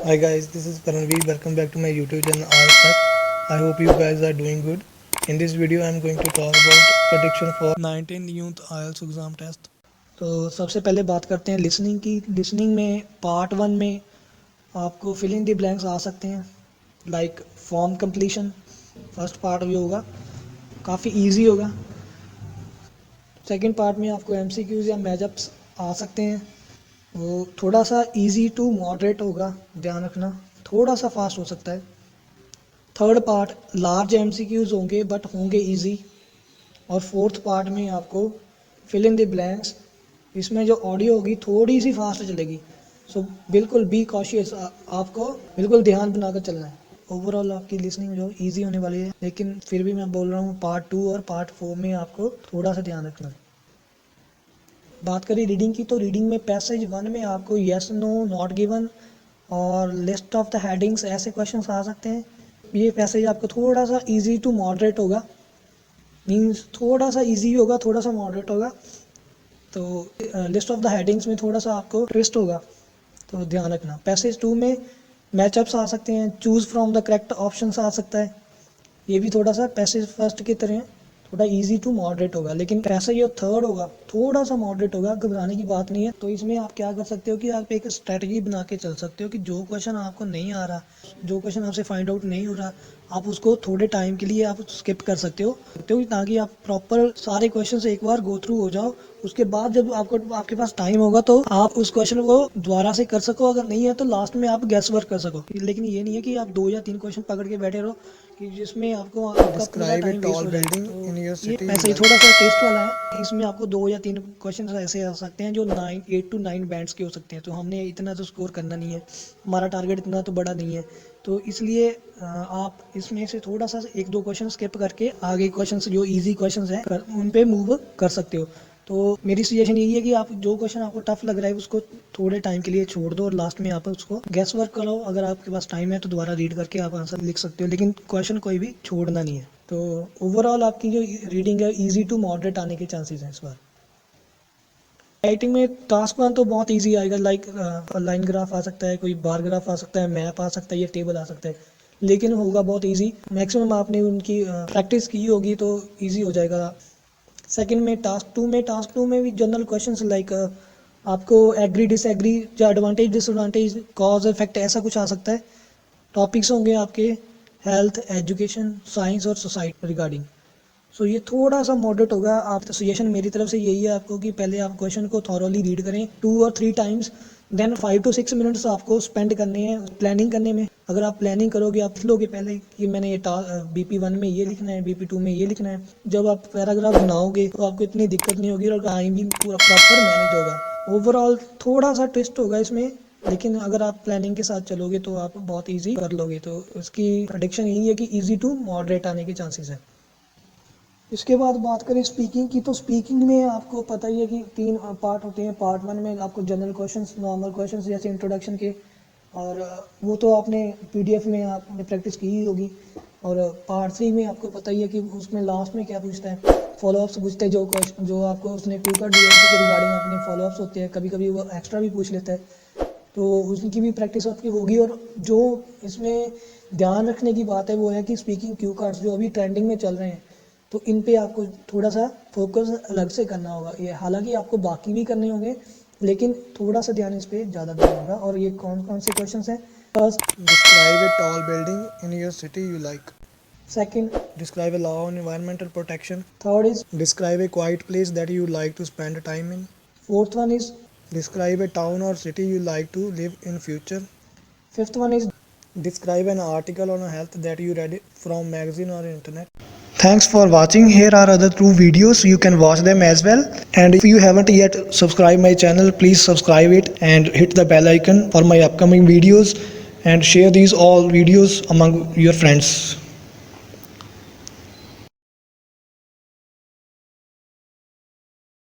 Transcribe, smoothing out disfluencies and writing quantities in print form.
Hi guys, this is Karanveer. Welcome back to my YouTube channel IELTS Tech. I hope you guys are doing good. In this video, I am going to talk about prediction for 19th Youth IELTS exam test. तो सबसे पहले बात करते हैं listening की। Listening में part 1 में आपको फिल इन द ब्लैंक्स आ सकते हैं, like form completion. First part भी होगा, काफ़ी इजी होगा। सेकंड पार्ट में आपको एमसीक्यूज या मैचअप्स आ सकते हैं, वो थोड़ा सा इजी टू मॉडरेट होगा, ध्यान रखना, थोड़ा सा फास्ट हो सकता है। थर्ड पार्ट लार्ज एमसीक्यूज होंगे बट होंगे इजी। और फोर्थ पार्ट में आपको फिल इन द ब्लैंक्स, इसमें जो ऑडियो होगी थोड़ी सी फास्ट चलेगी। सो बिल्कुल बी कॉशियस, आपको बिल्कुल ध्यान बनाकर चलना है। ओवरऑल आपकी लिसनिंग जो इजी होने वाली है, लेकिन फिर भी मैं बोल रहा हूँ पार्ट 2 और पार्ट 4 में आपको थोड़ा सा ध्यान रखना है। बात करें रीडिंग की, तो रीडिंग में पैसेज 1 में आपको येस नो नॉट गिवन और लिस्ट ऑफ द हेडिंग्स ऐसे क्वेश्चंस आ सकते हैं। ये पैसेज आपको थोड़ा सा इजी टू मॉडरेट होगा, मींस थोड़ा सा इजी होगा, थोड़ा सा मॉडरेट होगा। तो लिस्ट ऑफ द हेडिंग्स में थोड़ा सा आपको ट्विस्ट होगा, तो ध्यान रखना। पैसेज 2 में मैचअप्स आ सकते हैं, choose from the correct options आ सकता है। ये भी थोड़ा सा पैसेज फर्स्ट की तरह थोड़ा इजी टू मॉडरेट होगा, लेकिन पैसेज जो थर्ड होगा थोड़ा सा मॉडरेट होगा, घबराने की बात नहीं है। तो इसमें आप क्या कर सकते हो कि आप एक स्ट्रेटजी बना के चल सकते हो कि जो क्वेश्चन आपको नहीं आ रहा, जो क्वेश्चन आपसे फाइंड आउट नहीं हो रहा, आप उसको थोड़े टाइम के लिए आप स्किप कर सकते हो, ताकि आप प्रॉपर सारे क्वेश्चन से एक बार गो थ्रू हो जाओ। उसके बाद जब आपके पास टाइम होगा तो आप उस क्वेश्चन को दोबारा से कर सको, अगर नहीं है तो लास्ट में आप गैस वर्क कर सको। लेकिन ये नहीं है कि आप 2 या 3 क्वेश्चन पकड़ के बैठे रहो कि जिसमें आपको आपका पूरा टाइम वेस्ट हो जाए। तो ये ऐसे ही थोड़ा सा टेस्ट वाला है। इसमें आपको 2 या 3 क्वेश्चन ऐसे आ सकते हैं जो 8 to 9 बैंड्स के हो सकते हैं। तो हमने इतना तो स्कोर करना नहीं है, हमारा टारगेट इतना तो बड़ा नहीं है। तो इसलिए आप इसमें से थोड़ा सा 1-2 क्वेश्चन स्किप करके आगे क्वेश्चन जो इजी क्वेश्चन हैं उन पे मूव कर सकते हो। तो मेरी सजेशन यही है कि आप जो क्वेश्चन आपको टफ लग रहा है उसको थोड़े टाइम के लिए छोड़ दो और लास्ट में आप उसको गैस वर्क करो। अगर आपके पास टाइम है तो दोबारा रीड करके आप आंसर लिख सकते हो, लेकिन क्वेश्चन कोई भी छोड़ना नहीं है। तो ओवरऑल आपकी जो रीडिंग है इजी टू मॉडरेट आने के चांसेस हैं इस बार। राइटिंग में टास्क 1 तो बहुत इजी आएगा, लाइक लाइन ग्राफ आ सकता है, कोई बार ग्राफ आ सकता है, मैप आ सकता है, ये टेबल आ सकता है, लेकिन होगा बहुत इजी। मैक्सिमम आपने उनकी प्रैक्टिस की होगी तो इजी हो जाएगा। सेकंड में टास्क टू में भी जनरल क्वेश्चंस लाइक आपको एग्री डिसएग्री या एडवांटेज डिसएडवांटेज कॉज इफेक्ट ऐसा कुछ आ सकता है। टॉपिक्स होंगे आपके हेल्थ, एजुकेशन, साइंस और सोसाइटी रिगार्डिंग। सो ये थोड़ा सा मॉडरेट होगा। आप तो सजेशन मेरी तरफ से यही है आपको कि पहले आप क्वेश्चन को थॉरोली रीड करें 2 और 3 टाइम्स, देन 5 to 6 मिनट्स आपको स्पेंड करने हैं प्लानिंग करने में। अगर आप प्लानिंग करोगे, आप लिख लोगे पहले कि मैंने ये BP1 में ये लिखना है, BP2 में ये लिखना है, जब आप पैराग्राफ बनाओगे तो आपको इतनी दिक्कत नहीं होगी और टाइम भी पूरा प्रॉपर मैनेज होगा। ओवरऑल थोड़ा सा ट्विस्ट होगा इसमें, लेकिन अगर आप प्लानिंग के साथ चलोगे तो आप बहुत ईजी कर लोगे। तो उसकी प्रेडिक्शन यही है कि ईजी टू मॉडरेट आने के चांसेस है। इसके बाद बात करें स्पीकिंग की, तो स्पीकिंग में आपको पता ही है कि 3 पार्ट होते हैं। पार्ट 1 में आपको जनरल क्वेश्चंस, नॉर्मल क्वेश्चंस जैसे इंट्रोडक्शन के, और वो तो आपने PDF में आपने प्रैक्टिस की ही होगी। और पार्ट 3 में आपको पता ही है कि उसमें लास्ट में क्या पूछता है, फॉलोअप्स पूछते हैं। जो आपको उसने क्यू कार्ड दिया उसके रिगार्डिंग अपने फॉलोअप्स होते हैं, कभी कभी वो एक्स्ट्रा भी पूछ लेता है, तो उसकी भी प्रैक्टिस आपकी होगी। और जो इसमें ध्यान रखने की बात है वो है कि स्पीकिंग क्यू कार्ड्स जो अभी ट्रेंडिंग में चल रहे हैं, तो इन पे आपको थोड़ा सा फोकस अलग से करना होगा। ये हालांकि आपको बाकी भी करने होंगे, लेकिन थोड़ा सा ध्यान इस पे ज़्यादा देना होगा। और ये कौन कौन से क्वेश्चन हैं? First, describe a tall building in your city you like. Second, describe a law on environmental protection. Third is describe a quiet place that you like to spend time in. Fourth one is describe a town और city you like to live in future. Fifth one is describe an article on health that you read from magazine or internet. Thanks for watching. Here are other 2 videos, you can watch them as well. And if you haven't yet subscribed my channel, please subscribe it and hit the bell icon for my upcoming videos, and share these all videos among your friends.